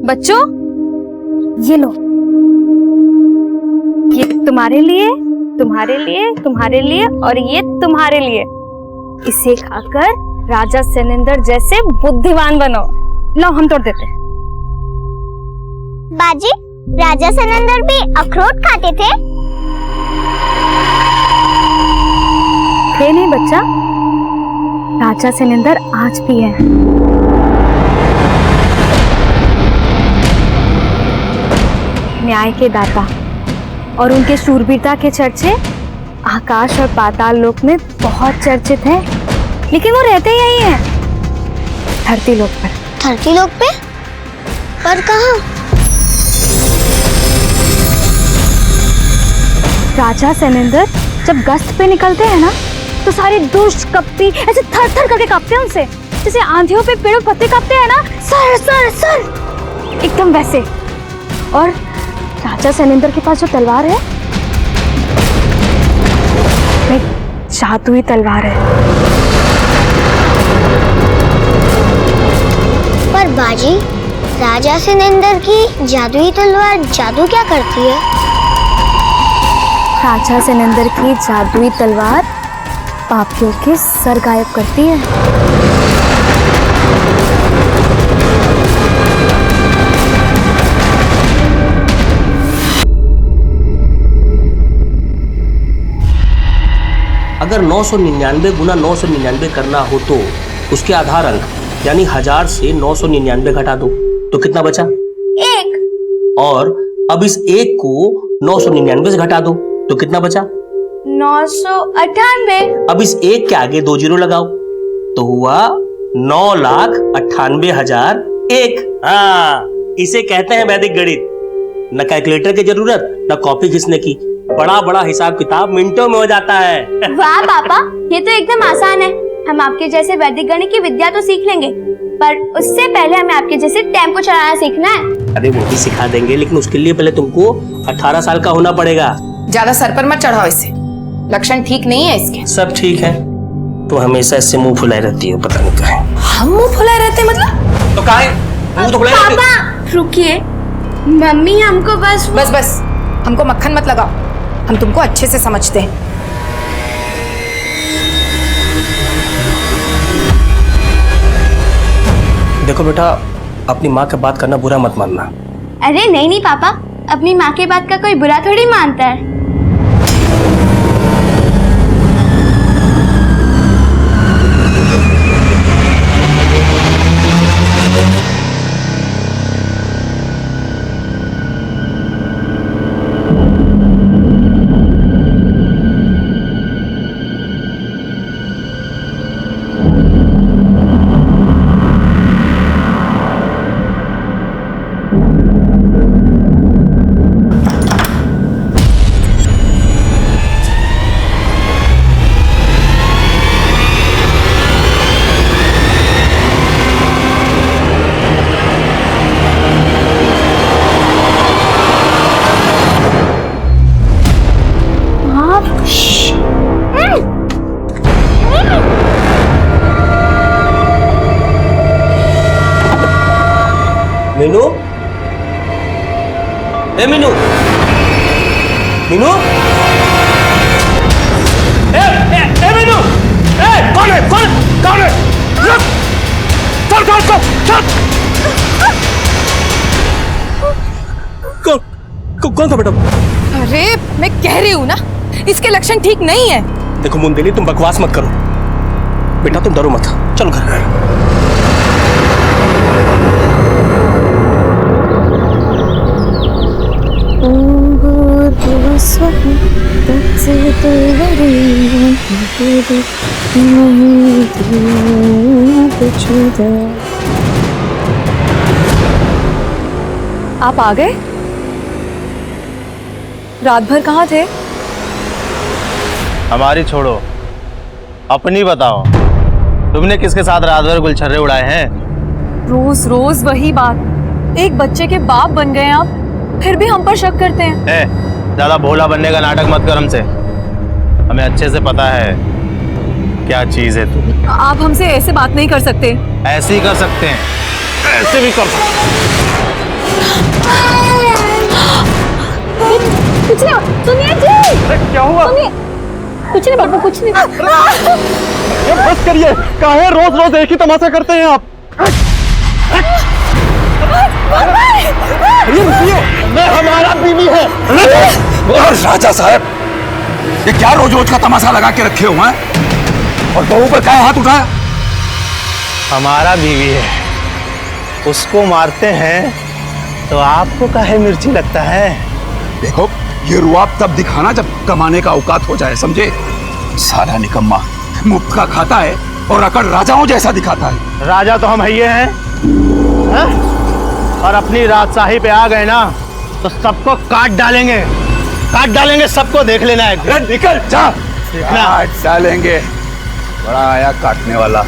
बच्चों ये लो, ये तुम्हारे लिए, तुम्हारे लिए, तुम्हारे लिए और ये तुम्हारे लिए। इसे खाकर राजा सैनेंद्र जैसे बुद्धिमान बनो। लो हम तोड़ देते हैं। बाजी, राजा सैनेंद्र भी अखरोट खाते थे? थे नहीं बच्चा, राजा सैनेंद्र आज भी है। न्याय के दाता और उनके शूरवीरता के चर्चे आकाश और पाताल लोक में बहुत चर्चित हैं, लेकिन वो रहते यही हैं, धरती लोक पर। धरती लोक पे? पर कहाँ? राजा सैनेंद्र जब गश्त पे निकलते हैं ना, तो सारे दुष्ट कपटी ऐसे थर थर करके कांपते हैं उनसे, जैसे आंधियों पे पेड़ों पत्ते कांपते हैं ना, सर सर सर, एकदम वैसे। और राजा सैनेंद्र के पास जो तलवार है, एक जादुई तलवार है। पर बाजी, राजा सैनेंद्र की जादुई तलवार जादू क्या करती है? राजा सैनेंद्र की जादुई तलवार पापियों के सर गायब करती है। अगर 999 गुना 999 करना हो तो उसके आधार अंक यानी 1000 से 999 घटा दो तो कितना बचा? 1। और अब इस 1 को 999 से घटा दो तो कितना बचा? 998। अब इस 1 के आगे 2 जीरो लगाओ तो हुआ 9,98,001। हाँ, इसे कहते हैं वैदिक गणित। न कैलकुलेटर की जरूरत न कॉपी खींचने की, बड़ा बड़ा हिसाब किताब मिनटों में हो जाता है। वाह पापा, ये तो एकदम आसान है। हम आपके जैसे वैदिक गणित की विद्या तो सीख लेंगे, पर उससे पहले हमें आपके जैसे टेम्पो चलाना सीखना है। अरे वो भी सिखा देंगे, लेकिन उसके लिए पहले तुमको 18 साल का होना पड़ेगा। ज्यादा सर पर मत चढ़ाओ इसे, लक्षण ठीक नहीं है इसके। सब ठीक है, तो हमेशा इससे मुंह फुलाए रहती है, पता नहीं कहाँ है। हम मुंह फुलाए रहते हैं मतलब? तो कहाँ है? मुंह तो फुलाए रहती है। पापा रुकिए, मम्मी हमको बस बस हमको मक्खन मत लगाओ, हम तुमको अच्छे से समझते हैं। देखो बेटा, अपनी माँ की बात करना बुरा मत मानना। अरे नहीं पापा, अपनी माँ की बात का कोई बुरा थोड़ी मानता है। मीनू, ए मीनू, मीनू, ए मीनू, कौन है? कौन है? कौन था बेटा? अरे मैं कह रही हूँ ना, इसके लक्षण ठीक नहीं है। देखो मुंदेली, तुम बकवास मत करो। बेटा तुम डरो मत, चलो घर। आप आ गए? रात भर कहाँ थे? हमारी छोड़ो, अपनी बताओ, तुमने किसके साथ रात भर गुलछर्रे उड़ाए हैं? रोज रोज वही बात। एक बच्चे के बाप बन गए आप, फिर भी हम पर शक करते हैं। ज्यादा भोला बनने का नाटक मत कर हमसे, हमें अच्छे से पता है क्या चीज है तू। आप हमसे ऐसे बात नहीं कर सकते। ऐसे ही कर सकते हैं, ऐसे भी कर सकते हैं। कुछ नहीं, सुनिए जी। क्या हुआ? सुनिए, कुछ नहीं बाबू, कुछ नहीं। ये बस करिए, काहे रोज रोज एक ही तमाशा करते हैं आप? ये रुकिए, मैं हमारा बीवी है। और राजा साहब, ये क्या रोज रोज का तमाशा लगा के रखे हुए हैं? और बहू पर क्या हाथ उठाया? हमारा बीवी है, उसको मारते हैं तो आपको काहे मिर्ची लगता है? देखो, ये रुआब तब दिखाना जब कमाने का औकात हो जाए, समझे? साला निकम्मा मुफ्त का खाता है और अकड़ राजाओं जैसा दिखाता है। राजा तो हम ही हैं, हैं? और अपनी राजशाही पे आ गए ना तो सबको काट डालेंगे सबको, देख लेना है। अरे निकल जा, देखना। काट डालेंगे, बड़ा आया काटने वाला।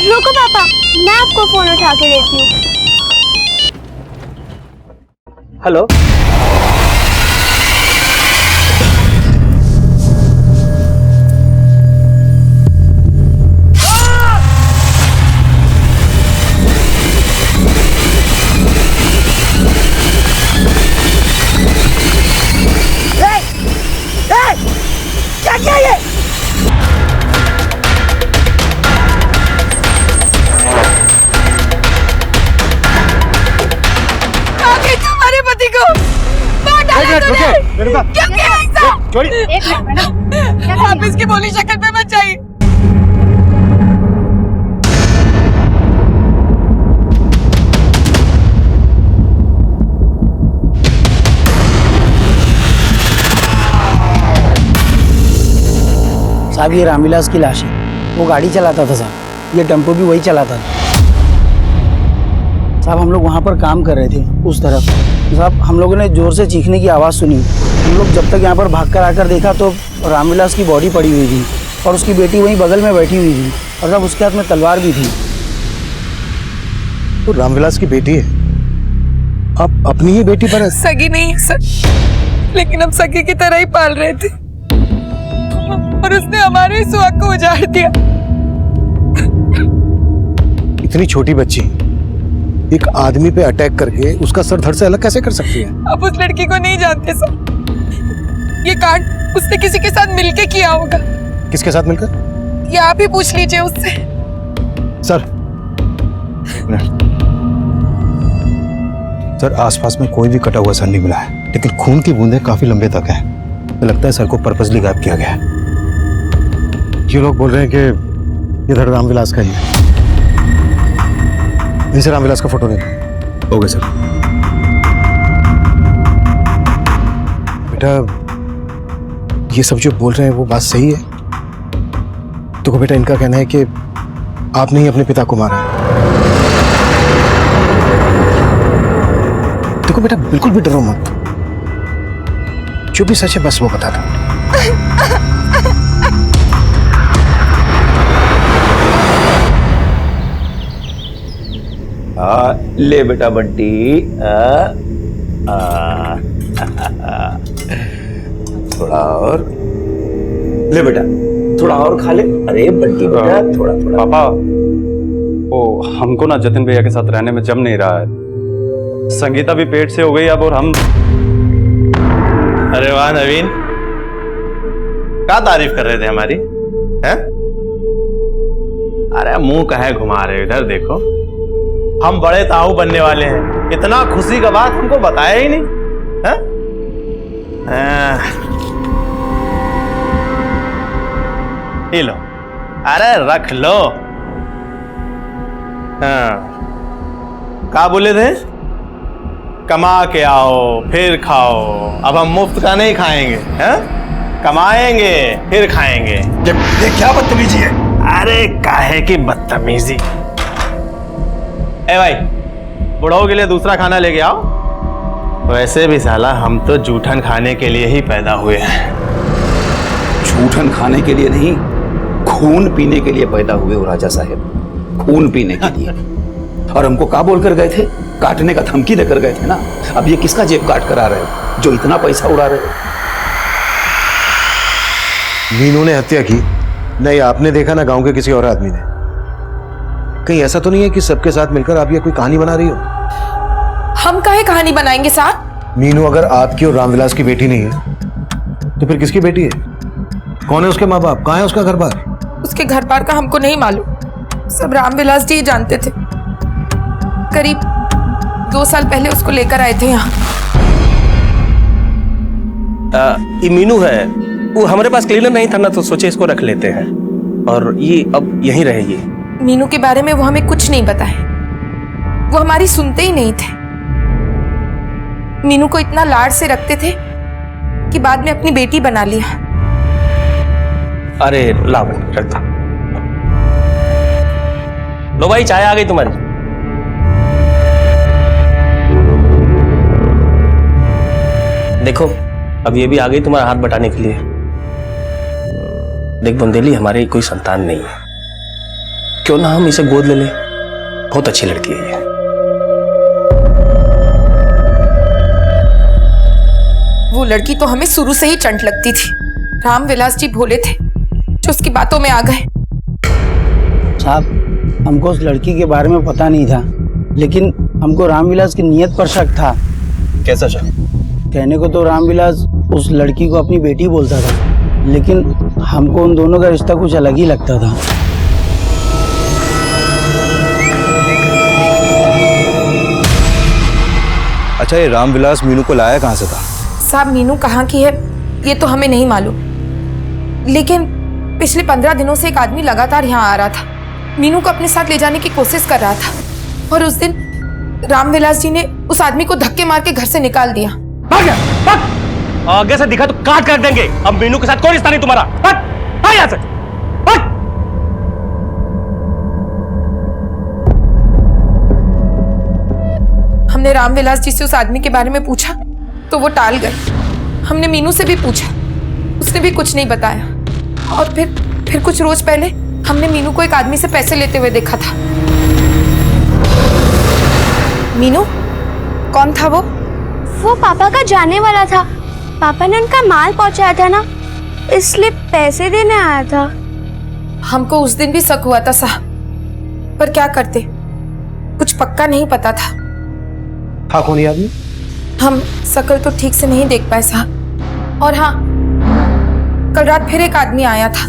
रुको पापा, मैं आपको फोन उठा के देती हूँ। हेलो। क्या किया ये? तुम्हारे पति को मार डाला तूने। मेरे साथ क्या किया ऐसा? छोड़ी। एक मिनट मैडम, आप इसकी बोली शक्ल पे मत जाइए। साहब ये रामविलास की लाश है, वो गाड़ी चलाता था साहब, ये टेम्पो भी वही चलाता था साहब। हम लोग वहाँ पर काम कर रहे थे उस तरफ साहब, हम लोगों ने जोर से चीखने की आवाज़ सुनी। हम लोग जब तक यहाँ पर भाग कर आकर देखा तो रामविलास की बॉडी पड़ी हुई थी और उसकी बेटी वहीं बगल में बैठी हुई थी और साहब उसके हाथ में तलवार भी थी। तो रामविलास की बेटी है, आप अपनी ही बेटी पर? सगी नहीं है सर, लेकिन हम सगी की तरह ही पाल रहे थे और उसने हमारे सुहाग को उजाड़ दिया। इतनी छोटी बच्ची एक आदमी पे अटैक करके उसका सर धड़ से अलग कैसे कर सकती है? अब उस लड़की को नहीं जानते सर, ये कांड उसने किसी के साथ मिलके किया होगा। किसके साथ मिलकर? ये आप ही पूछ लीजिए उससे। सर, सर आसपास में कोई भी कटा हुआ सर नहीं मिला है, लेकिन खून की बूंदें काफी लंबे तक हैं। तो लगता है सर को पर्पसली गायब किया गया है। ये लोग बोल रहे हैं कि ये धड़ रामविलास का ही है। इनसे रामविलास का फोटो ले हो गया सर। बेटा, ये सब जो बोल रहे हैं वो बात सही है? तो बेटा इनका कहना है कि आपने ही अपने पिता को मारा है। देखो बेटा, बिल्कुल भी डरो मत, जो भी सच है बस वो बता दो। ले बेटा बंटी, थोड़ा और ले बेटा, थोड़ा और खा ले। अरे बंटी बेटा, थोड़ा थोड़ा। पापा, वो हमको ना जतिन भैया के साथ रहने में जम नहीं रहा है। संगीता भी पेट से हो गई अब, और हम। अरे वाह नवीन, क्या तारीफ कर रहे थे हमारी, हैं? अरे मुंह काहे घुमा रहे हो, इधर देखो, हम बड़े ताऊ बनने वाले हैं। इतना खुशी का बात हमको बताया ही नहीं, हैं? ये लो, अरे रख लो। हाँ, क्या बोले थे? कमा के आओ फिर खाओ। अब हम मुफ्त का नहीं खाएंगे, हैं? कमाएंगे फिर खाएंगे। ये क्या बदतमीजी है? अरे काहे की बदतमीजी। ए भाई, बुढ़ाओ के लिए दूसरा खाना लेके आओ। वैसे भी साला हम तो जूठन खाने के लिए ही पैदा हुए हैं। जूठन खाने के लिए नहीं, खून पीने के लिए पैदा हुए हो राजा साहब, खून पीने के लिए। और हमको क्या बोल कर गए थे? काटने का धमकी देकर गए थे ना। अब ये किसका जेब काट कर आ रहे हो जो इतना पैसा उड़ा रहे हो? मीनू ने हत्या की, नहीं आपने देखा ना गांव के किसी और आदमी ने। कहीं ऐसा तो नहीं है कि सबके साथ मिलकर आप ये कोई कहानी बना रही हो? हम काहे कहानी बनाएंगे साहब? मीनू अगर आपकी और रामविलास की बेटी नहीं है तो फिर किसकी बेटी है? कौन है उसके माँ बाप? कहाँ है उसका घर बार? उसके घर बार का हमको नहीं मालूम, सब रामविलास जी जानते थे। करीब 2 साल पहले उसको लेकर आए थे यहाँ। ये मीनू है, वो हमारे पास क्लीनर नहीं था ना, तो सोचे इसको रख लेते हैं और ये अब यहीं रहेगी। मीनू के बारे में वो हमें कुछ नहीं बताए, वो हमारी सुनते ही नहीं थे। मीनू को इतना लाड से रखते थे कि बाद में अपनी बेटी बना लिया। अरे लाओ रख दो। लो भाई चाय आ गई तुम्हारी। देखो अब ये भी आ गई तुम्हारा हाथ बटाने के लिए। देख बुंदेली, हमारे कोई संतान नहीं है, क्यों ना हम इसे गोद ले लें? बहुत अच्छी लड़की है ये। वो लड़की तो हमें शुरू से ही चंट लगती थी। रामविलास जी भोले थे जो उसकी बातों में आ गए। साहब हमको उस लड़की के बारे में पता नहीं था, लेकिन हमको रामविलास की नीयत पर शक था। कैसा शक? कहने को तो रामविलास उस लड़की को अपनी बेटी बोलता था, लेकिन हमको उन दोनों का रिश्ता कुछ अलग ही लगता था। अच्छा, ये रामविलास मीनू को लाया कहाँ से था? साहब मीनू कहाँ की है ये तो हमें नहीं मालूम, लेकिन पिछले 15 दिनों से एक आदमी लगातार यहाँ आ रहा था। मीनू को अपने साथ ले जाने की कोशिश कर रहा था और उस दिन रामविलास जी ने उस आदमी को धक्के मार के घर से निकाल दिया। भाग जा, भाग। आगे से दिखा तो काट कर देंगे। अब मीनू के साथ कोई रिश्ता नहीं तुम्हारा। भाग, आ यहाँ से, भाग। हमने रामविलास जी से उस आदमी के बारे में पूछा तो वो टाल गए। हमने मीनू से भी पूछा, उसने भी कुछ नहीं बताया। और फिर कुछ रोज पहले हमने मीनू को एक आदमी से पैसे लेते हुए देखा था। मीनू कौन था वो? वो पापा का जाने वाला था। पापा ने उनका माल पहुंचाया था ना, इसलिए पैसे देने आया था। हमको उस दिन भी शक हुआ था साहब, पर क्या करते, कुछ पक्का नहीं पता था। था कौन ये आदमी? हम शक्ल तो ठीक से नहीं देख पाए साहब। और हाँ, कल रात फिर एक आदमी आया था,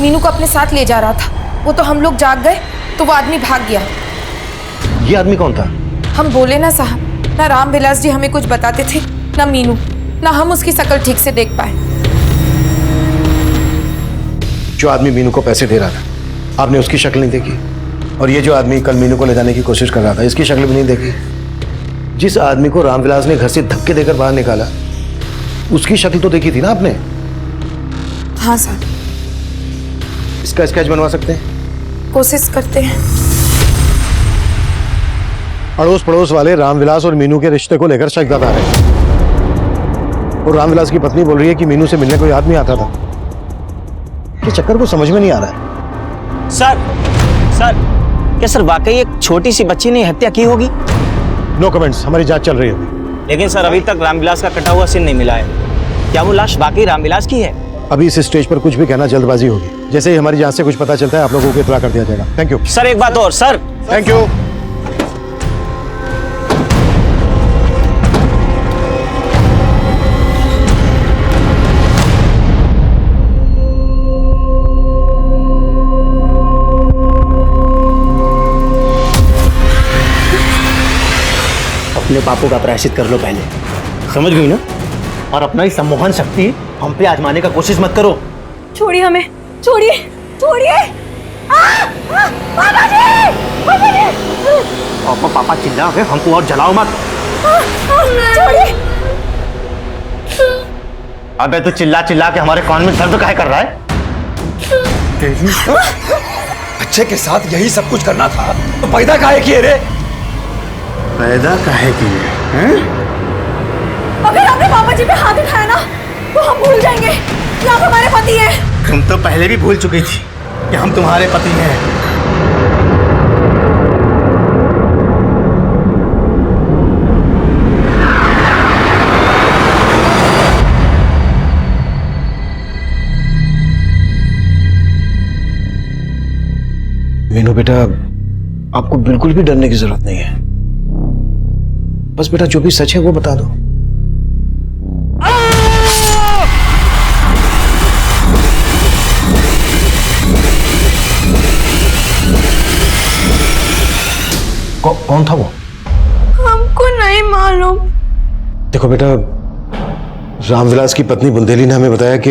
मीनू को अपने साथ ले जा रहा था। वो तो हम लोग जाग गए तो वो आदमी भाग गया। ये आदमी कौन था? हम बोले ना साहब, ना रामविलास जी हमें कुछ बताते थे, ना मीनू, ना हम उसकी शक्ल ठीक से देख पाए। जो आदमी मीनू को पैसे दे रहा था, आपने उसकी शक्ल नहीं देखी? और ये जो आदमी कल मीनू को ले जाने की कोशिश कर रहा था, इसकी शक्ल भी नहीं देखी? जिस आदमी को रामविलास ने घर से धक्के देकर बाहर निकाला, उसकी शक्ल तो देखी थी ना आपने? हाँ साहब। इसका स्केच बनवा सकते हैं? कोशिश करते हैं। अड़ोस पड़ोस वाले रामविलास और मीनू के रिश्ते को लेकर शक जता रहे हैं, और रामविलास की पत्नी बोल रही है कि मीनू से मिलने कोई आदमी आता था। ये चक्कर को समझ में नहीं आ रहा है। सर क्या सर वाकई एक छोटी सी बच्ची ने हत्या की होगी? नो कमेंट्स, हमारी जांच चल रही है अभी। लेकिन सर अभी तक रामविलास का कटा हुआ सिर नहीं मिला है। क्या वो लाश वाकई रामविलास की है? अभी इस स्टेज पर कुछ भी कहना जल्दबाजी होगी। जैसे ही हमारी जांच से कुछ पता चलता है, आप लोगों को इत्तला कर दिया जाएगा। Thank you sir. एक बात और सर। Thank you. अपने पापों का प्रायश्चित कर लो पहले, समझ गई ना? और अपना ही सम्मोहन शक्ति हम पे आजमाने का कोशिश मत करो। छोड़िए हमें, छोड़िए, छोड़िए। पापा जी, पापा जी। पापा चिल्ला रहे, हमको और जलाओ मत। छोड़िए। अबे तू चिल्ला चिल्ला के हमारे कान में दर्द काहे कर रहा है? बच्चे के साथ यही सब कुछ करना था तो पैदा काहे किए रे? पैदा काहे किए हैं? अगर आपने पापा जी पे हाथ उठाया ना तो हम भूल जाएंगे कि आप हमारे पति हैं। तुम तो पहले भी भूल चुकी थी कि हम तुम्हारे पति हैं। बेटा आपको बिल्कुल भी डरने की जरूरत नहीं है। बस बेटा जो भी सच है वो बता दो। कौन था वो? हमको नहीं मालूम। देखो बेटा, रामविलास की पत्नी बुंदेली ने हमें बताया कि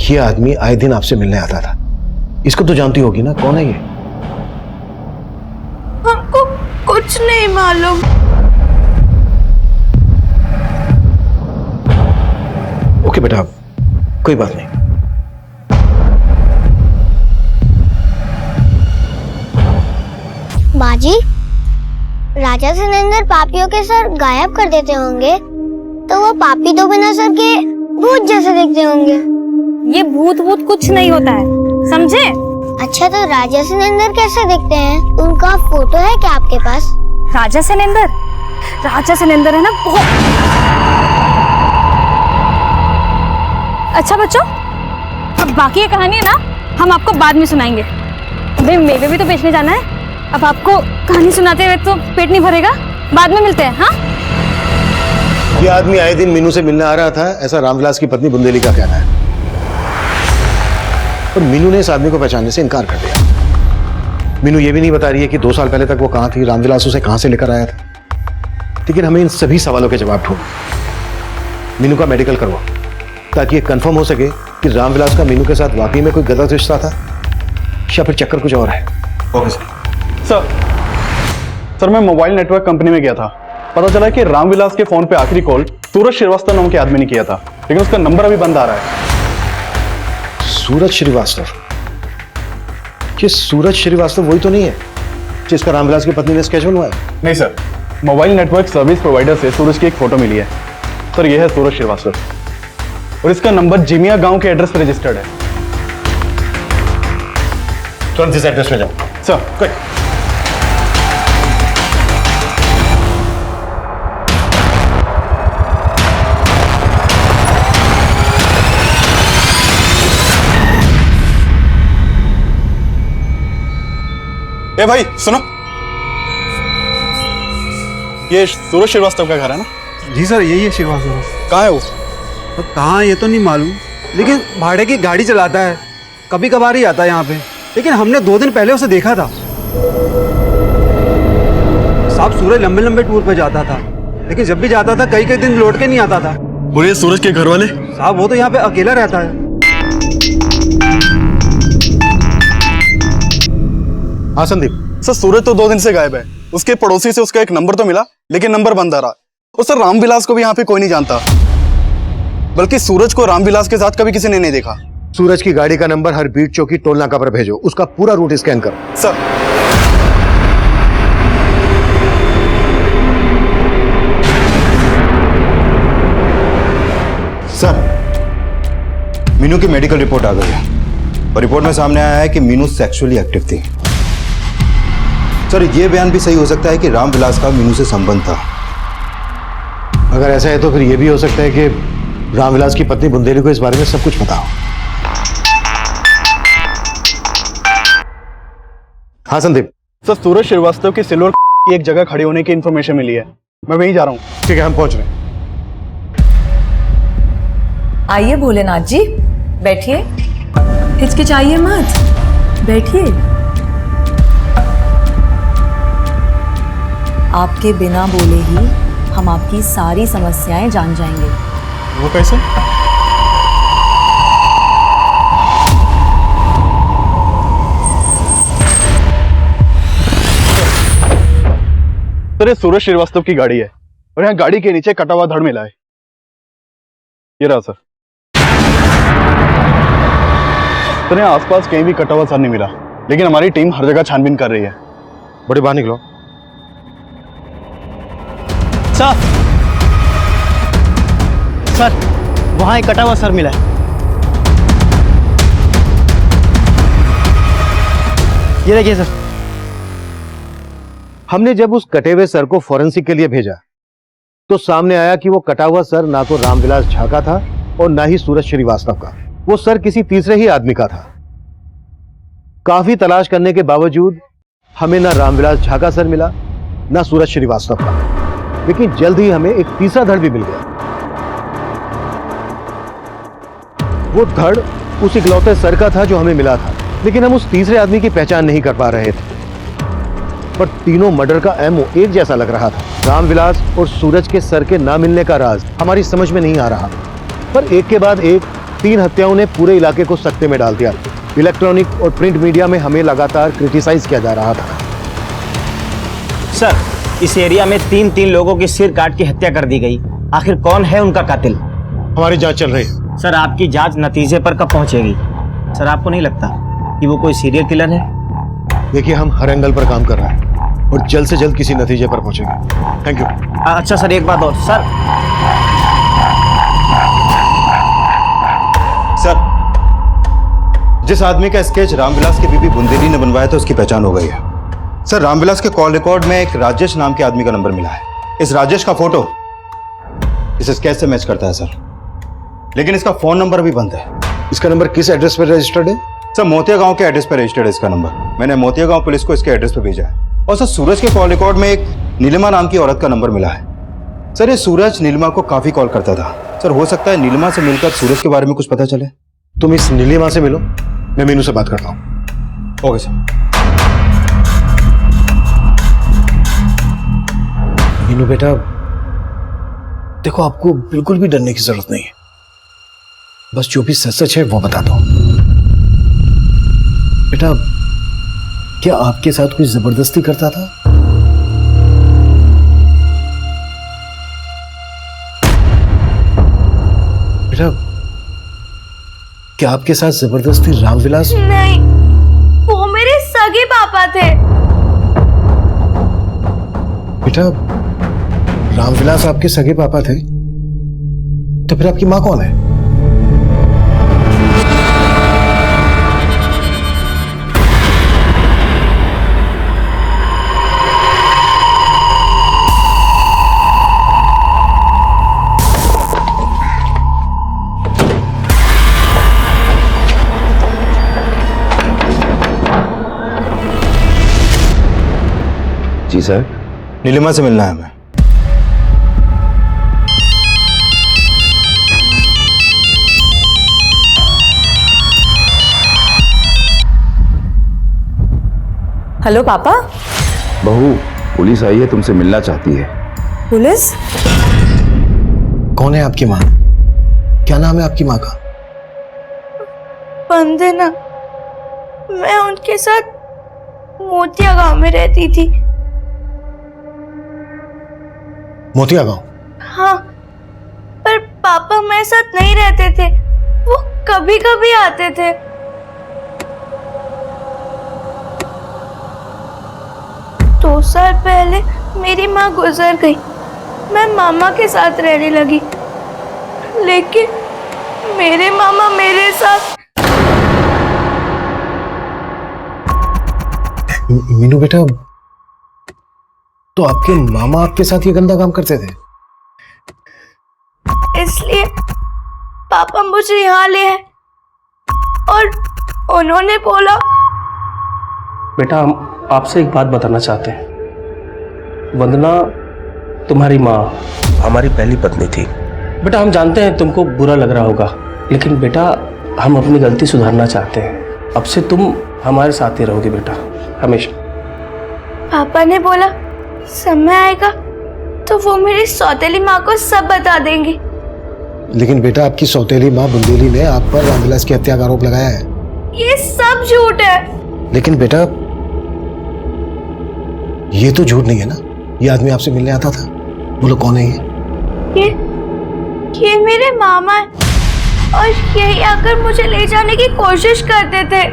ये आदमी आए दिन आपसे मिलने आता था। इसको तो जानती होगी ना, कौन है ये? हमको कुछ नहीं मालूम। ओके बेटा, कोई बात नहीं। बाजी, राजा सिलेंडर पापियों के सर गायब कर देते होंगे तो वो पापी तो बिना सर के भूत जैसे दिखते होंगे। ये भूत भूत कुछ नहीं होता है, समझे? अच्छा, तो राजा सिलेंडर कैसे दिखते हैं? उनका फोटो है क्या आपके पास? राजा सिलेंडर? राजा सिलेंडर है ना बहुत। अच्छा बच्चों, अब बाकी ये कहानी है ना हम आपको बाद में सुनाएंगे। भाई मेवे भी तो बेचने जाना है। अब आपको कहानी सुनाते हुए तो पेट नहीं भरेगा, बाद में मिलते हैं। हाँ, ये आदमी आए दिन मीनू से मिलने आ रहा था, ऐसा रामविलास की पत्नी बुंदेली का कहना है। और मीनू ने इस आदमी को पहचानने से इनकार कर दिया। मीनू ये भी नहीं बता रही है कि 2 साल पहले तक वो कहाँ थी, रामविलास उसे कहाँ से लेकर आया था। लेकिन हमें इन सभी सवालों के जवाब ढूंढ मीनू का मेडिकल करवाओ, ताकि ये कंफर्म हो सके कि रामविलास का मीनू के साथ वाकई में कोई गलत रिश्ता था या फिर चक्कर कुछ और है। ओके सर मैं मोबाइल नेटवर्क कंपनी में गया था। पता चला कि रामविलास के फोन पे आखिरी कॉल सूरज श्रीवास्तव नाम के आदमी ने किया था, लेकिन उसका नंबर अभी बंद आ रहा है। सूरज श्रीवास्तव? ये सूरज श्रीवास्तव वही तो नहीं है जिसका रामविलास की पत्नी ने स्केड्यूल हुआ है? नहीं sir, mobile network service provider से सूरज की एक फोटो मिली है। सर यह है सूरज श्रीवास्तव और इसका नंबर जिमिया गांव के एड्रेस पर रजिस्टर्ड है। तुरंत इस एड्रेस में जाओ। Sir good. ए भाई सुनो, ये सूरज श्रीवास्तव का घर है ना? जी सर, यही है श्रीवास्तव। कहाँ है वो? अब कहाँ ये तो नहीं मालूम, लेकिन भाड़े की गाड़ी चलाता है, कभी कभार ही आता है यहाँ पे। लेकिन हमने 2 दिन पहले उसे देखा था। साहब सूरज लंबे लंबे टूर पे जाता था, लेकिन जब भी जाता था कई कई दिन लौट के नहीं आता था। और ये सूरज के घर वाले? साहब वो तो यहाँ पे अकेला रहता है। हाँ संदीप। सर सूरज तो 2 दिन से गायब है। उसके पड़ोसी से उसका एक नंबर तो मिला, लेकिन नंबर बंद आ रहा। और सर रामविलास को भी यहाँ पे कोई नहीं जानता, बल्कि सूरज को रामविलास के साथ कभी किसी ने नहीं देखा। सूरज की गाड़ी का नंबर हर बीट चौकी टोल नाका पर भेजो, उसका पूरा रूट स्कैन करो। सर सर मीनू की मेडिकल रिपोर्ट आ गई है और रिपोर्ट में सामने आया है कि मीनू सेक्सुअली एक्टिव थी। सर ये बयान भी सही हो सकता है कि रामविलास का मीनू से संबंध था। अगर ऐसा है तो फिर यह भी हो सकता है कि रामविलास की पत्नी बुंदेली को इस बारे में सब कुछ पता हो। हाँ संदीप। सर सूरज श्रीवास्तव की सिल्वर की एक जगह खड़ी होने की इंफॉर्मेशन मिली है, मैं वहीं जा रहा हूँ। ठीक है, हम पहुंच रहे हैं। आइए भोलेनाथ जी, बैठिए, हिचकिचाइए मत, बैठिए। आपके बिना बोले ही हम आपकी सारी समस्याएं जान जाएंगे। वो कैसे? सर ये सूरज श्रीवास्तव की गाड़ी है और यहाँ गाड़ी के नीचे कटा हुआ धड़ मिला है। ये रहा सर। सर यहाँ आसपास कहीं भी कटा हुआ सर नहीं मिला, लेकिन हमारी टीम हर जगह छानबीन कर रही है। बड़े बाहर निकलो। सर वहां एक कटा हुआ सर मिला है। ये देखिए सर। हमने जब उस कटे हुए सर को फॉरेंसिक के लिए भेजा तो सामने आया कि वो कटा हुआ सर ना तो रामविलास झा का था और ना ही सूरज श्रीवास्तव का। वो सर किसी तीसरे ही आदमी का था। काफी तलाश करने के बावजूद हमें ना रामविलास झा का सर मिला, ना सूरज श्रीवास्तव का, लेकिन जल्द ही हमें एक तीसरा धड़ भी मिल गया। वो धड़ उस इकलौते सर का था जो हमें मिला था, लेकिन हम उस तीसरे आदमी की पहचान नहीं कर पा रहे थे। पर तीनों मर्डर का एमओ एक जैसा लग रहा था। रामविलास और सूरज के सर के ना मिलने का राज हमारी समझ में नहीं आ रहा, पर एक के बाद एक 3 हत्याओं ने पूरे इलाके को सकते में डाल दिया। इलेक्ट्रॉनिक और प्रिंट मीडिया में हमें लगातार क्रिटिसाइज किया जा रहा था। सर, इस एरिया में 3 लोगों की सिर काट के हत्या कर दी गई। आखिर कौन है उनका कातिल? हमारी जांच चल रही है। सर, आपकी जांच नतीजे पर कब पहुंचेगी? सर, आपको नहीं लगता कि वो कोई सीरियल किलर है? देखिए, हम हर एंगल पर काम कर रहे हैं और जल्द से जल्द किसी नतीजे पर पहुंचेंगे। Thank you. अच्छा सर, एक बात और। सर जिस आदमी का स्केच रामविलास की बीबी बुंदेली ने बनवाया था उसकी पहचान हो गई है। सर, रामविलास के कॉल रिकॉर्ड में एक राजेश नाम के आदमी का नंबर मिला है। इस राजेश का फोटो इस स्केच से मैच करता है सर, लेकिन इसका फोन नंबर भी बंद है। इसका नंबर किस एड्रेस पर रजिस्टर्ड है? सर, मोतिया गांव के एड्रेस पर रजिस्टर्ड है इसका नंबर। मैंने मोतिया गांव पुलिस को इसके एड्रेस पर भेजा है। और सर, सूरज के कॉल रिकॉर्ड में एक नीलिमा नाम की औरत का नंबर मिला है। सर, ये सूरज नीलिमा को काफी कॉल करता था। सर, हो सकता है नीलिमा से मिलकर सूरज के बारे में कुछ पता चले। तुम इस नीलिमा से मिलो, मैं मीनू से बात करता हूं। Okay sir. मीनू बेटा, देखो, आपको बिल्कुल भी डरने की जरूरत नहीं है। बस जो भी सच सच है वो बता दो। बेटा, क्या आपके साथ कोई जबरदस्ती करता था? बेटा, क्या आपके साथ जबरदस्ती रामविलास? नहीं, वो मेरे सगे पापा थे। बेटा, रामविलास आपके सगे पापा थे, तो फिर आपकी मां कौन है? जी सर। नीलिमा से मिलना है हमें। हेलो पापा। बहू, पुलिस आई है, तुमसे मिलना चाहती है। पुलिस? कौन है आपकी माँ? क्या नाम है आपकी माँ का? वंदना। मैं उनके साथ मोतिया गांव में रहती थी। मोतिया गांव? हाँ, पर पापा मेरे साथ नहीं रहते थे, वो कभी कभी आते थे। 2 साल पहले मेरी माँ गुजर गई। मैं मामा के साथ रहने लगी, लेकिन मेरे मामा मेरे साथ। मीनू बेटा, तो आपके मामा आपके साथ ये गंदा काम करते थे? इसलिए पापा मुझे यहाँ ले आए और उन्होंने बोला। बेटा, हम आपसे एक बात बताना चाहते हैं। वंदना तुम्हारी माँ हमारी पहली पत्नी थी। बेटा, हम जानते हैं तुमको बुरा लग रहा होगा, लेकिन बेटा हम अपनी गलती सुधारना चाहते हैं। अब से तुम हमारे साथ ही रहोगे बेटा, हमेशा। पापा ने बोला समय आएगा तो वो मेरी सौतेली माँ को सब बता देंगी। लेकिन बेटा, आपकी सौतेली माँ बुंदेली ने आप पर रामविलास की हत्या का आरोप लगाया है। ये सब झूठ है। लेकिन बेटा, ये तो झूठ नहीं है ना। ये आदमी आपसे मिलने आता था। बोलो, कौन है ये? ये मेरे मामा है और यही आकर मुझे ले जाने की कोशिश करते थे।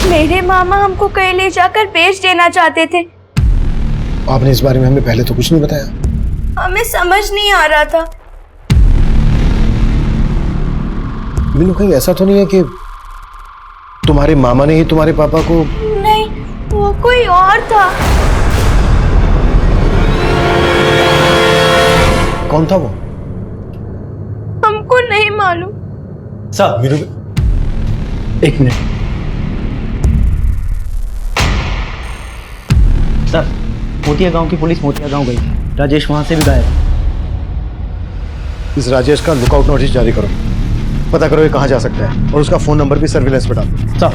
मेरे मामा हमको कहीं ले जाकर बेच देना चाहते थे। आपने इस बारे में हमें पहले तो कुछ नहीं बताया। हमें समझ नहीं आ रहा था। मीनू, कहीं ऐसा तो नहीं है कि तुम्हारे मामा ने ही तुम्हारे पापा को? नहीं, वो कोई और था। कौन था वो? हमको नहीं मालूम। सर मीनू, एक मिनट सर, मोतिया गांव की पुलिस मोतिया गांव गई, राजेश वहां से भी गायब। इस राजेश का लुकआउट नोटिस जारी करो, पता करो ये कहाँ जा सकता है और उसका फोन नंबर भी सर्विलेंस पे डालो। सर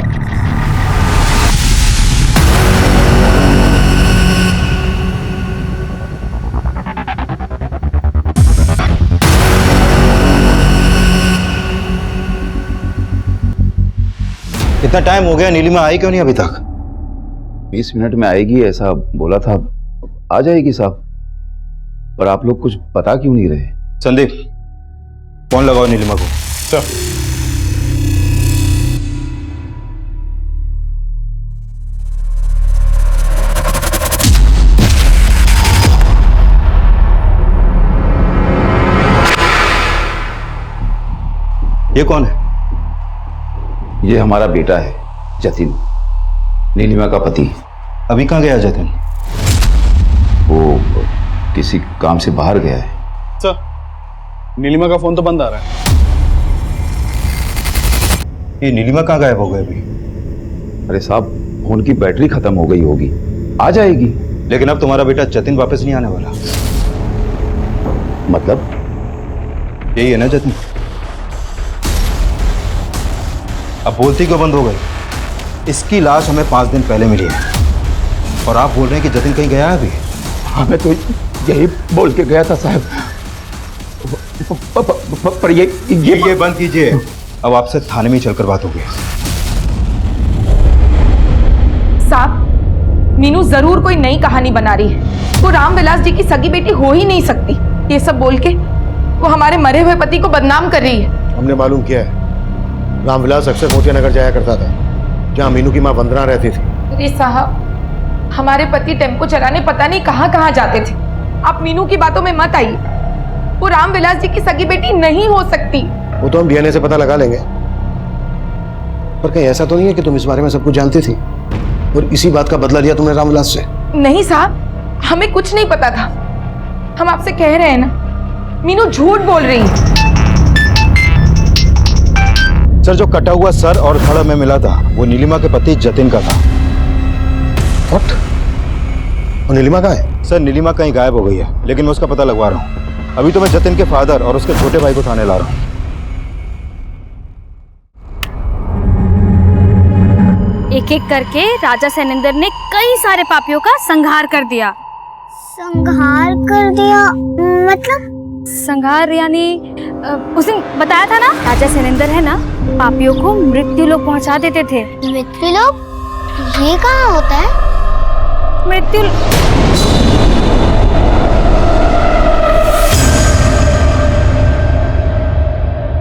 इतना टाइम हो गया, नीलिमा आई क्यों नहीं अभी तक? 20 मिनट में आएगी ऐसा बोला था। आ जाएगी साहब, पर आप लोग कुछ बता क्यों नहीं रहे? संदीप, फोन लगाओ नीलिमा को। सर ये कौन है? ये हमारा बेटा है जतिन, नीलिमा का पति। अभी कहाँ गया जतिन? वो किसी काम से बाहर गया है। सर, नीलिमा का फोन तो बंद आ रहा है। ये नीलिमा कहाँ गायब हो गए अभी? अरे साहब, फोन की बैटरी खत्म हो गई होगी, आ जाएगी। लेकिन अब तुम्हारा बेटा जतिन वापस नहीं आने वाला। मतलब? यही है ना जतिन? अब बोलती क्यों बंद हो गई? इसकी लाश हमें 5 दिन पहले मिली है और आप बोल रहे हैं कि जतिन कहीं गया है अभी? हाँ, मैं तो यही बोल के गया था साहब, पर ये बंद कीजिए। अब आपसे थाने में चलकर बात होगी। साहब, मीनू जरूर कोई नई कहानी बना रही है। वो रामविलास जी की सगी बेटी हो ही नहीं सकती। ये सब बोल के वो हमारे मरे हुए पति को बदनाम कर रही है। हमने मालूम किया है, रामविलास अक्सर मोतिया नगर जाया करता था, जहाँ मीनू की माँ वंदना रहती थी। अरे साहब, हमारे पति टेम्पो चलाने पता नहीं कहाँ कहाँ जाते थे। आप मीनू की बातों में मत आइए। वो रामविलास जी की सगी बेटी नहीं हो सकती। वो तो हम डीएनए से पता लगा लेंगे, पर कहीं ऐसा तो नहीं है कि तुम इस बारे में सब कुछ जानती थी और इसी बात का बदला लिया तुमने रामविलास से? नहीं साहब, हमें कुछ नहीं पता था। हम आपसे कह रहे हैं ना, मीनू झूठ बोल रही है। सर, जो कटा हुआ सर और धड़ में मिला था वो नीलिमा के पति जतिन का था। What? और नीलिमा कहाँ है? सर, नीलिमा कहीं गायब हो गई है, लेकिन मैं उसका पता लगवा रहा हूँ। अभी तो मैं जतिन के फादर और उसके छोटे भाई को थाने ला रहा हूँ। एक एक करके राजा सैनेंद्र ने कई सारे पापियों का संहार कर दिया। संहार कर दिया मतलब? संहार यानी उस दिन बताया था ना, राजा सैनेंद्र है ना, पापियों को मृत्यु लोक पहुंचा देते थे। मृत्यु लोक? ये कहाँ होता है? मृत्यु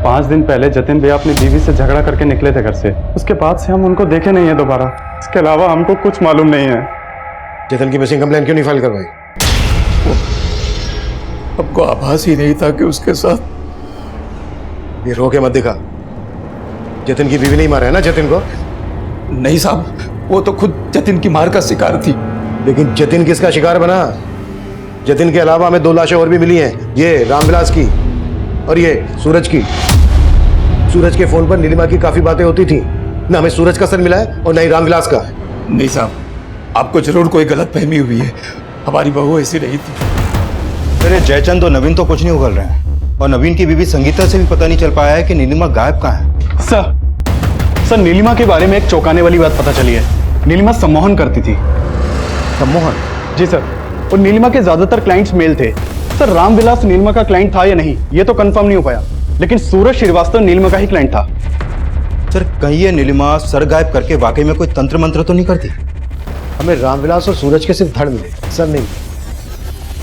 5 दिन पहले जतिन भैया अपनी बीवी से झगड़ा करके निकले थे घर से। उसके बाद से हम उनको देखे नहीं है दोबारा। इसके अलावा हमको कुछ मालूम नहीं है। जतिन की मिसिंग कंप्लेंट क्यों नहीं फाइल करवाई? हमको आभास ही नहीं था कि उसके साथ। ये रो के मत दिखा। जतिन की बीवी नहीं मारा है ना जतिन को? नहीं साहब, वो तो खुद जतिन की मार का शिकार थी। लेकिन जतिन किसका शिकार बना? जतिन के अलावा हमें 2 लाशें और भी मिली हैं, ये रामविलास की और ये सूरज की। सूरज के फोन पर नीलिमा की काफी बातें होती थी। ना हमें सूरज का सर मिला है और ना ही रामविलास का। नहीं साहब, आपको जरूर कोई गलतफहमी हुई है। हमारी बहू ऐसी नहीं थी। अरे जयचंद और नवीन तो कुछ नहीं उगल रहे हैं, और नवीन की बीवी संगीता से भी पता नहीं चल पाया है कि नीलिमा गायब कहाँ है। सर, नीलिमा के बारे में एक चौंकाने वाली बात पता चली है। नीलिमा सम्मोहन करती थी। सम्मोहन? जी सर, और नीलिमा के ज्यादातर क्लाइंट्स मेल थे। सर, रामविलास नीलिमा का क्लाइंट था या नहीं ये तो कंफर्म नहीं हो पाया, लेकिन सूरज श्रीवास्तव नीलिमा का ही क्लाइंट था। सर, कहीं ये नीलिमा सर गायब करके वाकई में कोई तंत्र मंत्र तो नहीं करती? हमें रामविलास और सूरज के सिर्फ धड़ मिले, सर नहीं,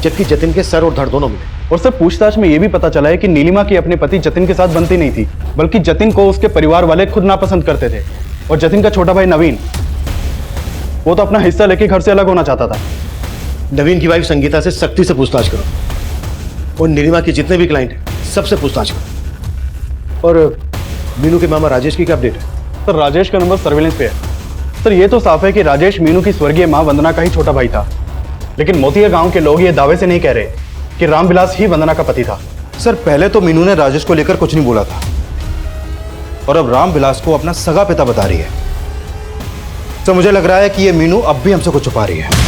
जबकि जतिन के सर और धड़ दोनों मिले। और सर, पूछताछ में यह भी पता चला है कि नीलिमा की अपने पति जतिन के साथ बनती नहीं थी, बल्कि जतिन को उसके परिवार वाले खुद नापसंद करते थे। और जतिन का छोटा भाई नवीन, वो तो अपना हिस्सा लेके घर से अलग होना चाहता था। नवीन की वाइफ संगीता से सख्ती से पूछताछ करो, और नीलिमा के जितने भी क्लाइंट हैं सबसे पूछताछ करो। और मीनू के मामा राजेश की क्या अपडेट है? सर, राजेश का नंबर सर्विलेंस पे है। सर, ये तो साफ है कि राजेश मीनू की स्वर्गीय मां वंदना का ही छोटा भाई था, लेकिन मोतिया गांव के लोग ये दावे से नहीं कह रहे कि रामविलास ही वंदना का पति था। सर पहले तो मीनू ने राजेश को लेकर कुछ नहीं बोला था, और अब रामविलास को अपना सगा पिता बता रही है। सर मुझे लग रहा है कि ये मीनू अब भी हमसे कुछ छुपा रही है।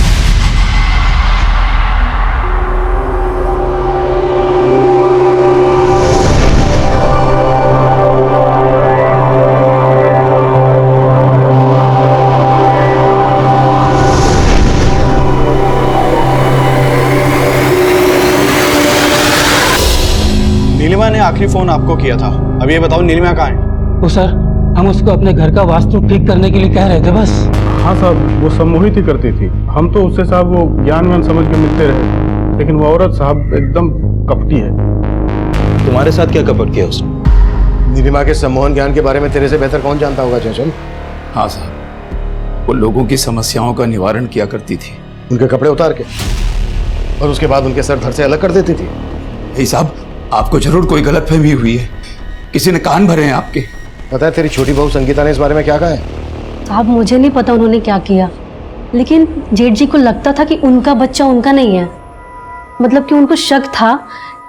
नीलिमा ने आखिरी फोन आपको किया था। अब ये बताओ नीलिमा कहाँ है? वो सर, हम उसको अपने घर का वास्तु ठीक करने के लिए कह रहे थे बस। हाँ साहब, वो सम्मोहित ही करती थी। हम तो उससे साहब वो ज्ञान व्यान समझ के मिलते रहे, लेकिन वो औरत साहब एकदम कपटी है। तुम्हारे साथ क्या कपट किया उसने? नीलिमा के सम्मोहन ज्ञान के बारे में तेरे से बेहतर कौन जानता होगा चंचल? हाँ साहब, वो लोगों की समस्याओं का निवारण किया करती थी। उनके कपड़े उतार के, और उसके बाद उनके सर धड़ से अलग कर देती थी। यही साहब, आपको जरूर कोई गलतफहमी हुई है, किसी ने कान भरे हैं आपके। पता है तेरी छोटी बहू संगीता ने इस बारे में क्या कहा है? साहब मुझे नहीं पता उन्होंने क्या किया, लेकिन जेठ जी को लगता था कि उनका बच्चा उनका नहीं है। मतलब कि उनको शक था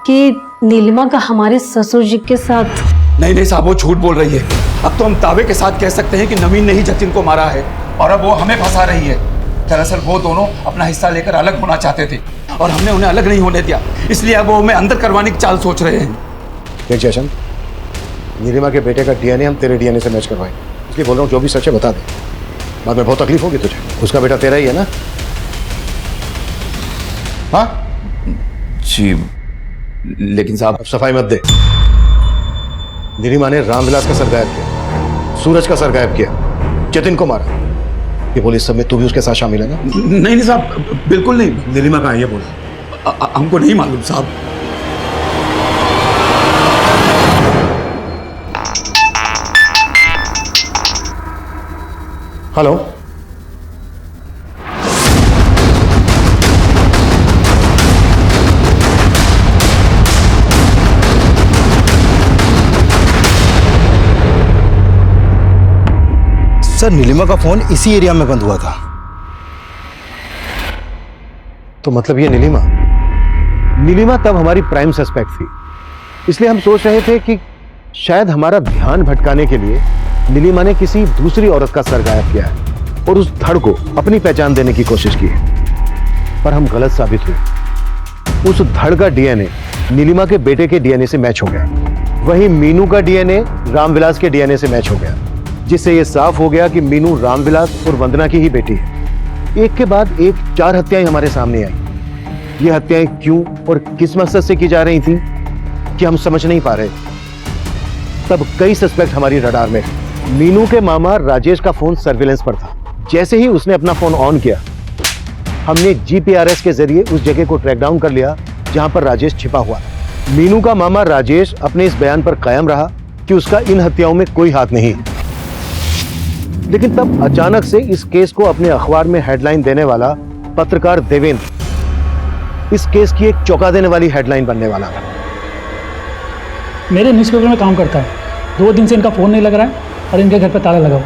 कि नीलिमा का हमारे ससुर जी के साथ। नहीं साहब, वो झूठ बोल रही है। अब तो हम दावे के साथ कह सकते हैं कि नवीन ने ही जतिन को मारा है, और अब वो हमें फंसा रही है। दरअसल वो दोनों अपना हिस्सा लेकर अलग होना चाहते थे, और हमने उन्हें अलग नहीं होने दिया, इसलिए अब वो हमें अंदर करवाने की चाल सोच रहे हैं। देख जशन, नीलिमा के बेटे का डीएनए हम तेरे डीएनए से मैच करवाएं, इसलिए बोल रहा हूँ जो भी सच है बता दे, बाद में बहुत तकलीफ होगी तुझे। उसका बेटा तेरा ही है ना? हाँ जी, लेकिन साहब। अब सफाई मत दे। नीलिमा ने रामविलास का सर गायब किया, सूरज का सर गायब किया, जतिन को मारा। ये बोल, इस सब में तू भी उसके साथ शामिल है ना? नहीं साहब, बिल्कुल नहीं। नीलिमा कहाँ है ये बोल। हमको नहीं मालूम साहब। हेलो, सर नीलिमा का फोन इसी एरिया में बंद हुआ था। तो मतलब ये नीलिमा तब हमारी प्राइम सस्पेक्ट थी, इसलिए हम सोच रहे थे कि शायद हमारा ध्यान भटकाने के लिए नीलिमा ने किसी दूसरी औरत का सर गायब किया है और उस धड़ को अपनी पहचान देने की कोशिश की है, पर हम गलत साबित हुए। उस धड़ का डीएनए नीलिमा के बेटे के डीएनए से मैच हो गया, वहीं मीनू का डीएनए रामविलास के डीएनए से मैच हो गया, जिससे यह साफ हो गया कि मीनू रामविलास और वंदना की ही बेटी है। एक के बाद एक 4 हत्याएं हमारे सामने आई। ये हत्याएं क्यों और किस मकसद से की जा रही थी कि हम समझ नहीं पा रहे। तब कई सस्पेक्ट हमारी रडार में। मीनू के मामा राजेश का फोन सर्विलेंस पर था। जैसे ही उसने अपना फोन ऑन किया, हमने जीपीआरएस के जरिए उस जगह को ट्रैक डाउन कर लिया जहां पर राजेश छिपा हुआ। मीनू का मामा राजेश अपने इस बयान पर कायम रहा कि उसका इन हत्याओं में कोई हाथ नहीं। लेकिन तब अचानक से इस केस को अपने अखबार में हेडलाइन देने वाला पत्रकार देवेंद्र इस केस की एक चौंका देने वाली हेडलाइन बनने वाला था। मेरे न्यूज़पेपर में काम करता है, 2 दिन से इनका फोन नहीं लग रहा है और इनके घर पर ताला लगा हुआ।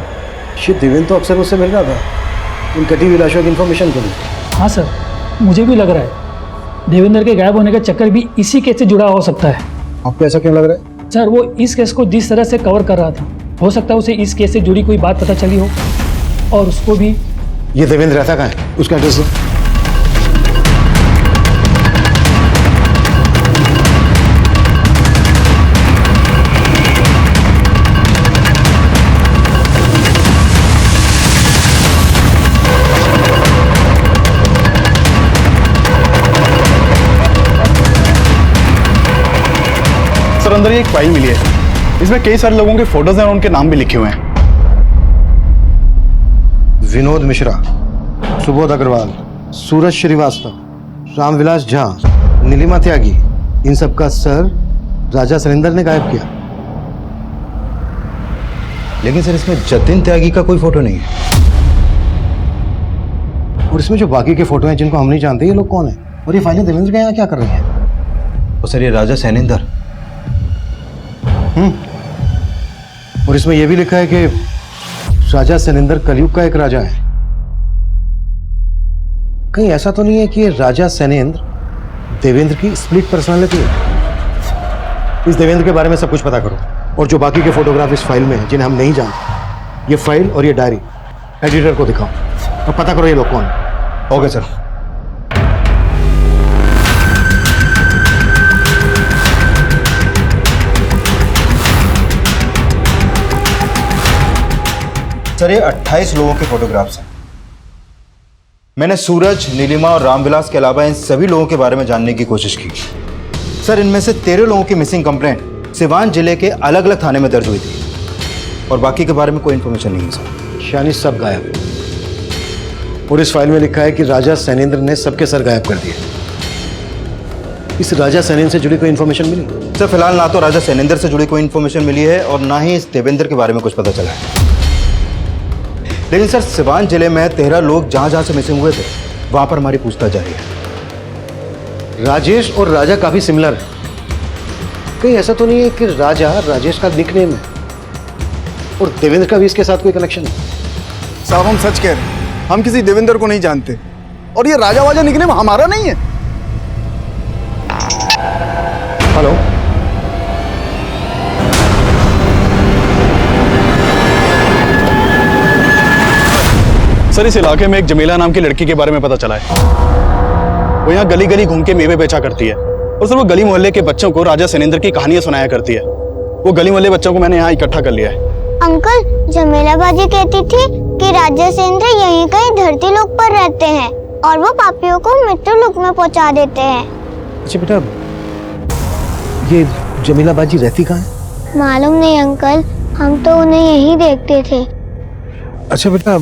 शिट, देवेंद्र तो अक्सर मुझसे मिल रहा था इन कटी हुई लाशों की इन्फॉर्मेशन के लिए। हाँ सर, मुझे भी लग रहा है देवेंद्र के गायब होने का चक्कर भी इसी केस से जुड़ा हो सकता है। आपको ऐसा क्यों लग रहा है? सर वो इस केस को जिस तरह से कवर कर रहा था, हो सकता है उसे इस केस से जुड़ी कोई बात पता चली हो, और उसको भी। ये देवेंद्र रहता कहाँ है? उसका एड्रेस दो। सर अंदर एक फाइल मिली है, इसमें कई सारे लोगों के फोटोज हैं और उनके नाम भी लिखे हुए हैं। विनोद मिश्रा, सुबोध अग्रवाल, सूरज श्रीवास्तव, रामविलास झा, नीलिमा त्यागी, इन सब का सर राजा सरिंदर ने गायब किया। लेकिन सर इसमें जतिन त्यागी का कोई फोटो नहीं है। और इसमें जो बाकी के फोटो हैं जिनको हम नहीं जानते, ये लोग कौन है और ये फाइलें देवेंद्र के यहाँ क्या कर रही हैं? और सर ये राजा सैनिंदर। और इसमें यह भी लिखा है कि राजा सैनिंदर कलयुग का एक राजा है। कहीं ऐसा तो नहीं है कि ये राजा सैनेंद्र देवेंद्र की स्प्लिट पर्सनालिटी है? इस देवेंद्र के बारे में सब कुछ पता करो, और जो बाकी के फोटोग्राफ इस फाइल में हैं जिन्हें हम नहीं जानते, ये फाइल और ये डायरी एडिटर को दिखाओ और पता करो ये लोग कौन है। Okay sir. सर ये 28 लोगों के फोटोग्राफ्स हैं। मैंने सूरज, नीलिमा और रामविलास के अलावा इन सभी लोगों के बारे में जानने की कोशिश की। सर इनमें से 13 लोगों की मिसिंग कंप्लेंट सिवान जिले के अलग अलग थाने में दर्ज हुई थी, और बाकी के बारे में कोई इन्फॉर्मेशन नहीं है सर। यानी सब गायब, और इस फाइल में लिखा है कि राजा सैनेंद्र ने सबके सर गायब कर दिए। इस राजा सैनेंद्र से जुड़ी कोई इन्फॉर्मेशन मिली? सर फिलहाल ना तो राजा सैनेंद्र से जुड़ी कोई इन्फॉर्मेशन मिली है और ना ही इस देवेंद्र के बारे में कुछ पता चला है। लेकिन सर सिवान जिले में 13 लोग जहां जहां से मिसिंग हुए थे वहां पर हमारी पूछताछ जारी है। राजेश और राजा काफी सिमिलर है। कहीं ऐसा तो नहीं है कि राजा राजेश का निकनेम है और देवेंद्र का भी इसके साथ कोई कनेक्शन है? साहब हम सच कह रहे हैं, हम किसी देवेंद्र को नहीं जानते, और ये राजा वाजा निकनेम हमारा नहीं है। हेलो, सर इस इलाके में एक जमीला नाम की लड़की के बारे में पता चला है। वो यहाँ गली गली घूम के मेवे बेचा करती है, और सर वो गली मोहल्ले के बच्चों को राजा सैनेंद्र की कहानियां सुनाया करती है। वो गली मोहल्ले बच्चों को मैंने यहाँ इकट्ठा कर लिया है। अंकल, जमीला बाजी कहती थी कि राजा सैनेंद्र यहीं कहीं धरती लोक पर रहते हैं और वो पापियों को मृत्यु लोक में पहुंचा देते हैं। अच्छा बेटा, ये जमीला बाजी रहती कहाँ है? मालूम नहीं अंकल, हम तो उन्हें यहीं देखते थे। अच्छा बेटा,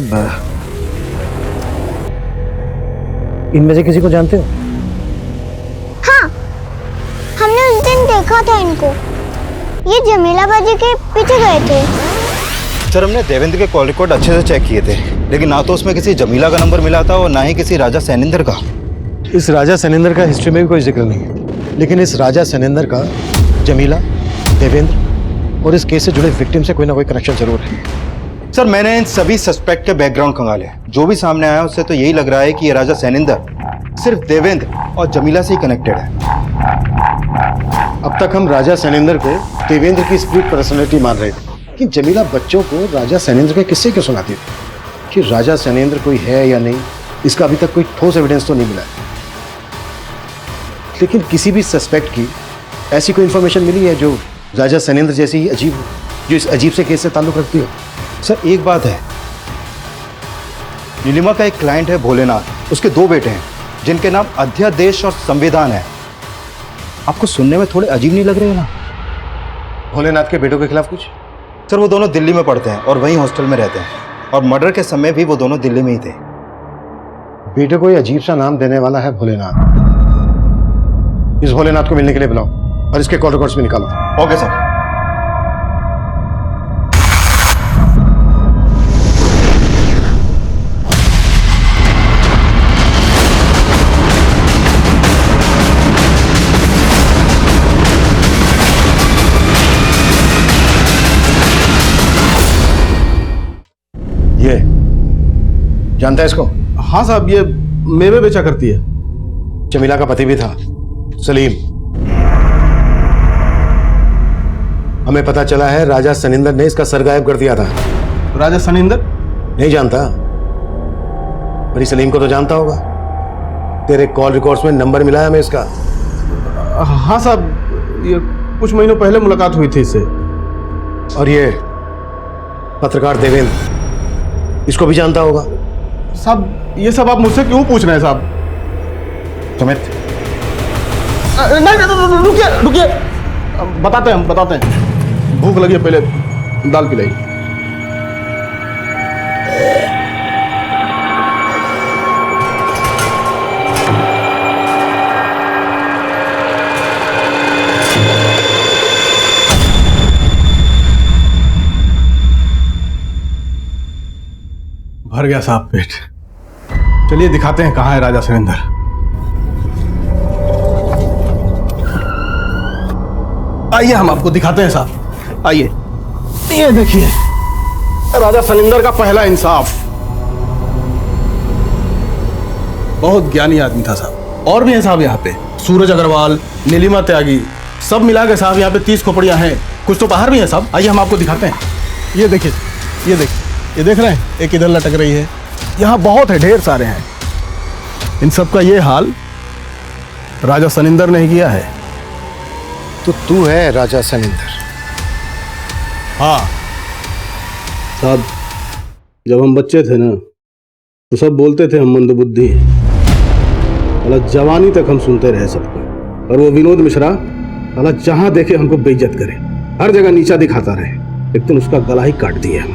इनमें से किसी को जानते हो? हाँ, हमने उस दिन देखा था इनको। ये जमीला बाजी के पीछे गए थे। सर हमने देवेंद्र के कॉल रिकॉर्ड अच्छे से चेक किए थे, लेकिन ना तो उसमें किसी जमीला का नंबर मिला था और ना ही किसी राजा सैनेंद्र का। इस राजा सैनेंद्र का हिस्ट्री में भी कोई जिक्र नहीं है, लेकिन इस राजा सैनेंद्र का जमीला, देवेंद्र और इस केस से जुड़े विक्टिम से कोई ना कोई कनेक्शन जरूर है। सर मैंने इन सभी सस्पेक्ट के बैकग्राउंड खंगाले, जो भी सामने आया उससे तो यही लग रहा है कि ये राजा सैनेंद्र सिर्फ देवेंद्र और जमीला से ही कनेक्टेड है। अब तक हम राजा सैनेंद्र को देवेंद्र की स्प्लिट पर्सनैलिटी मान रहे थे कि जमीला बच्चों को राजा सैनेंद्र के किस्से क्यों सुनाती थी। कि राजा सैनेंद्र कोई है या नहीं, इसका अभी तक कोई ठोस एविडेंस तो नहीं मिला है। लेकिन किसी भी सस्पेक्ट की ऐसी कोई इंफॉर्मेशन मिली है जो राजा सैनेंद्र जैसी ही अजीब हो, जो इस अजीब से केस से ताल्लुक रखती हो? सर एक बात है, नीलिमा का एक क्लाइंट है भोलेनाथ, उसके 2 बेटे हैं जिनके नाम अध्यादेश और संविधान है। आपको सुनने में थोड़े अजीब नहीं लग रहे हैं ना? भोलेनाथ के बेटों के खिलाफ कुछ? सर वो दोनों दिल्ली में पढ़ते हैं और वहीं हॉस्टल में रहते हैं, और मर्डर के समय भी वो दोनों दिल्ली में ही थे। बेटे को ये अजीब सा नाम देने वाला है भोलेनाथ। इस भोलेनाथ को मिलने के लिए बुलाओ और इसके कॉल रिकॉर्ड्स में निकालो। Okay sir. ये जानता है इसको? हाँ साहब, ये मेवे बेचा करती है। जमीला का पति भी था, सलीम। हमें पता चला है राजा सैनेंद्र ने इसका सर गायब कर दिया था। राजा सैनेंद्र? नहीं जानता, पर सलीम को तो जानता होगा। तेरे कॉल रिकॉर्ड्स में नंबर मिला है हमें इसका। हाँ साहब, ये कुछ महीनों पहले मुलाकात हुई थी इससे। और ये पत्रकार देवेंद्र, इसको भी जानता होगा। साहब ये सब आप मुझसे क्यों पूछ रहे हैं साहब? सुमित, नहीं, रुकिए, बताते हैं। भूख लगी है, पहले दाल पिलाइए। भर गया साहब पेट। चलिए दिखाते हैं कहाँ है राजा सैनेंद्र। आइए हम आपको दिखाते हैं साहब, आइए। ये देखिए राजा सैनेंद्र का पहला इंसाफ। बहुत ज्ञानी आदमी था साहब। और भी हैं साहब यहाँ पे, सूरज अग्रवाल, नीलिमा त्यागी, सब मिला के साहब यहाँ पे 30 खोपड़ियाँ हैं। कुछ तो बाहर भी हैं साहब, आइए हम आपको दिखाते हैं। ये देखिए, ये देखिए, ये देख रहे हैं, एक इधर लटक रही है। यहाँ बहुत है, ढेर सारे हैं। इन सब का ये हाल राजा सनिंदर ने किया है। तो तू है राजा सनिंदर? हाँ साहब, जब हम बच्चे थे ना तो सब बोलते थे हम मंदबुद्धि हैं। मतलब जवानी तक हम सुनते रहे सबको। और वो विनोद मिश्रा साला जहां देखे हमको बेइज्जत करे, हर जगह नीचा दिखाता रहे। एक दिन उसका गला ही काट दिया हम।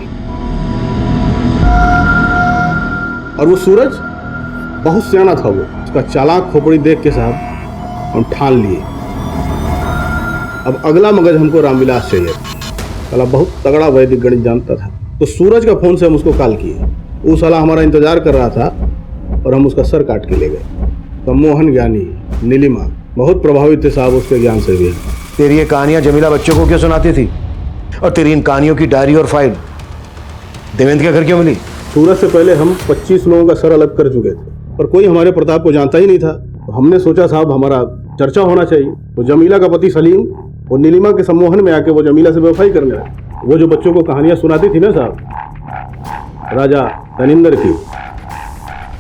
और वो सूरज बहुत सियाना था, वो उसका चालाक खोपड़ी देख के साहब हम ठान लिए अब अगला मगज हमको रामविलास चाहिए। साला बहुत तगड़ा वैदिक गणित जानता था। तो सूरज का फोन से हम उसको कॉल किए। वो साला हमारा इंतजार कर रहा था और हम उसका सर काट के ले गए। तो मोहन ज्ञानी, नीलिमा बहुत प्रभावित थे साहब उसके ज्ञान से भी। तेरी ये कहानियां जमीला बच्चों को क्यों सुनाती थी? और तेरी इन कहानियों की डायरी और फाइल देवेंद्र के घर क्यों मिली? सूरज से पहले हम 25 लोगों का सर अलग कर चुके थे, पर कोई हमारे प्रताप को जानता ही नहीं था। तो हमने सोचा साहब हमारा चर्चा होना चाहिए। तो जमीला का पति सलीम और नीलिमा के सम्मोहन में आके वो जमीला से बेवफाई करने लगा। वो जो बच्चों को कहानियां सुनाती थी ना साहब, राजा सनिंदर की,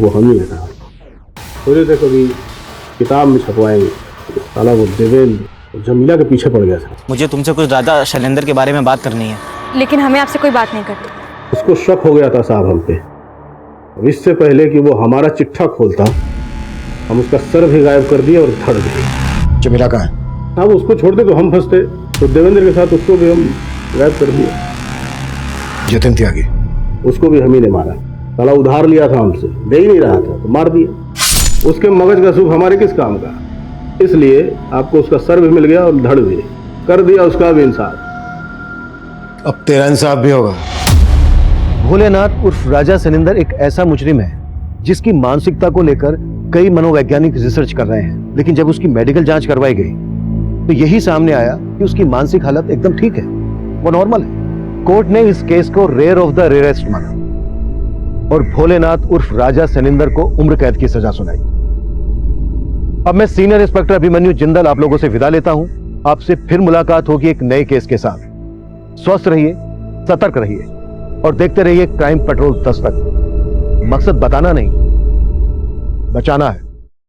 वो हम ही था। थोड़े से कभी किताब में छपवाएंगे, साला वो देवेंद्र जमीला के पीछे पड़ गया था। मुझे तुमसे कुछ राजा शैलेंद्र के बारे में बात करनी है। लेकिन हमें आपसे कोई बात नहीं करनी। उसको शक हो गया था साहब हम पे। अब इससे पहले कि वो हमारा चिट्ठा खोलता, हम उसका सर भी गायब कर दिए और धड़ दिए। जमीला कहाँ है? हाँ, वो उसको छोड़ दे तो हम फंसते, तो देवेंद्र के साथ उसको भी हम गायब कर दिए। जतिन त्यागी, उसको भी हम ही ने मारा। साला उधार लिया था हमसे, दे ही नहीं रहा था तो मार दिया। उसके मगज का सुख हमारे किस काम का? इसलिए आपको उसका सर भी मिल गया और धड़ भी कर दिया, उसका भी इंसाफ। अब तेरा इंसाफ भी होगा। भोलेनाथ उर्फ राजा सनिंदर एक ऐसा मुजरिम है जिसकी मानसिकता को लेकर कई मनोवैज्ञानिक रिसर्च कर रहे हैं, लेकिन जब उसकी मेडिकल जांच करवाई गई तो यही सामने आया कि उसकी मानसिक हालत एकदम ठीक है, वो नॉर्मल है। कोर्ट ने इस केस को रेयर ऑफ द रेयरेस्ट माना और भोलेनाथ उर्फ राजा सनिंदर को उम्र कैद की सजा सुनाई। अब मैं सीनियर इंस्पेक्टर अभिमन्यु जिंदल आप लोगों से विदा लेता हूं। आपसे फिर मुलाकात होगी एक नए केस के साथ। स्वस्थ रहिए, सतर्क रहिए और देखते रहिए क्राइम पेट्रोल 10 तक। मकसद बताना नहीं, बचाना है।